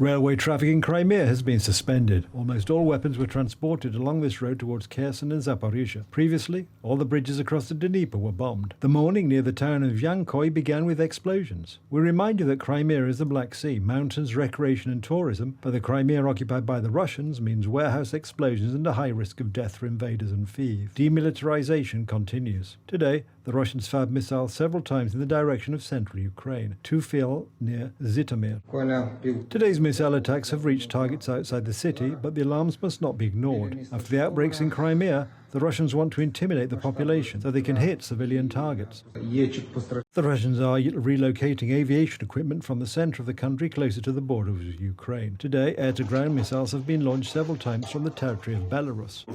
Railway traffic in Crimea has been suspended. Almost all weapons were transported along this road towards Kherson and Zaporizhia. Previously, all the bridges across the Dnieper were bombed. The morning near the town of Yankoy began with explosions. We remind you that Crimea is the Black Sea, mountains, recreation and tourism, but the Crimea occupied by the Russians means warehouse explosions and a high risk of death for invaders and thieves. Demilitarization continues. Today, the Russians fired missiles several times in the direction of central Ukraine. Two fell near Zhytomyr. Today's missile attacks have reached targets outside the city, but the alarms must not be ignored. After the outbreaks in Crimea, the Russians want to intimidate the population so they can hit civilian targets. The Russians are relocating aviation equipment from the center of the country closer to the border with Ukraine. Today, air-to-ground missiles have been launched several times from the territory of Belarus.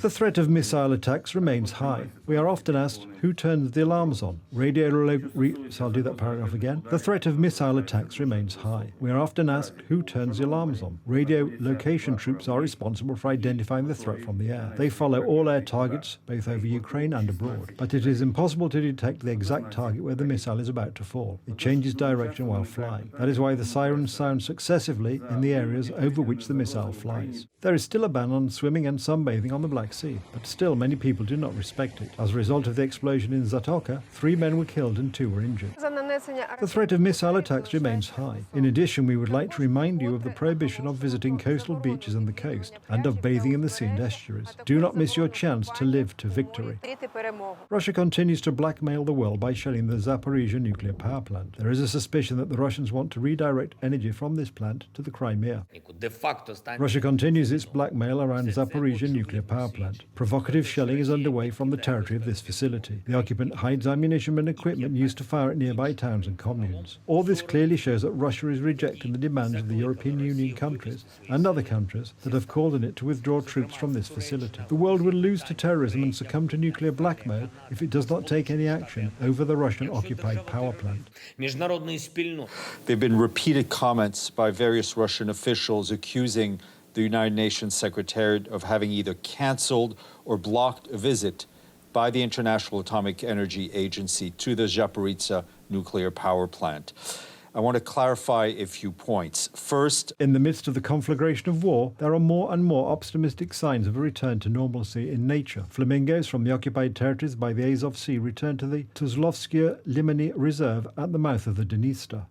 The threat of missile attacks remains high. We are often asked, who turns the alarms on? So I'll do that paragraph again. The threat of missile attacks remains high. We are often asked, who turns the alarms on? Radio location troops are responsible for identifying the threat from the air. They follow all air targets, both over Ukraine and abroad. But it is impossible to detect the exact target where the missile is about to fall. It changes direction while flying. That is why the sirens sound successively in the areas over which the missile flies. There is still a ban on swimming and sunbathing on the Black Sea, but still many people do not respect it. As a result of the explosion in Zatoka, 3 men were killed and 2 were injured. The threat of missile attacks remains high. In addition, we would like to remind you of the prohibition of visiting coastal beaches and the coast, and of bathing in the sea and estuaries. Do not miss your chance to live to victory. Russia continues to blackmail the world by shelling the Zaporizhia nuclear power plant. There is a suspicion that the Russians want to redirect energy from this plant to the Crimea. Russia continues its blackmail around Zaporizhia nuclear power plant. Provocative shelling is underway from the territory of this facility. The occupant hides ammunition and equipment used to fire at nearby towns and communes. All this clearly shows that Russia is rejecting the demands of the European Union countries and other countries that have called on it to withdraw troops from this facility. The world will lose to terrorism and succumb to nuclear blackmail if it does not take any action over the Russian-occupied power plant. There have been repeated comments by various Russian officials accusing the United Nations Secretariat of having either canceled or blocked a visit by the International Atomic Energy Agency to the Zaporizhia nuclear power plant. I want to clarify a few points. First, in the midst of the conflagration of war, there are more and more optimistic signs of a return to normalcy in nature. Flamingos from the occupied territories by the Azov Sea returned to the Tuzlovskaya Limany Reserve at the mouth of the Dniester.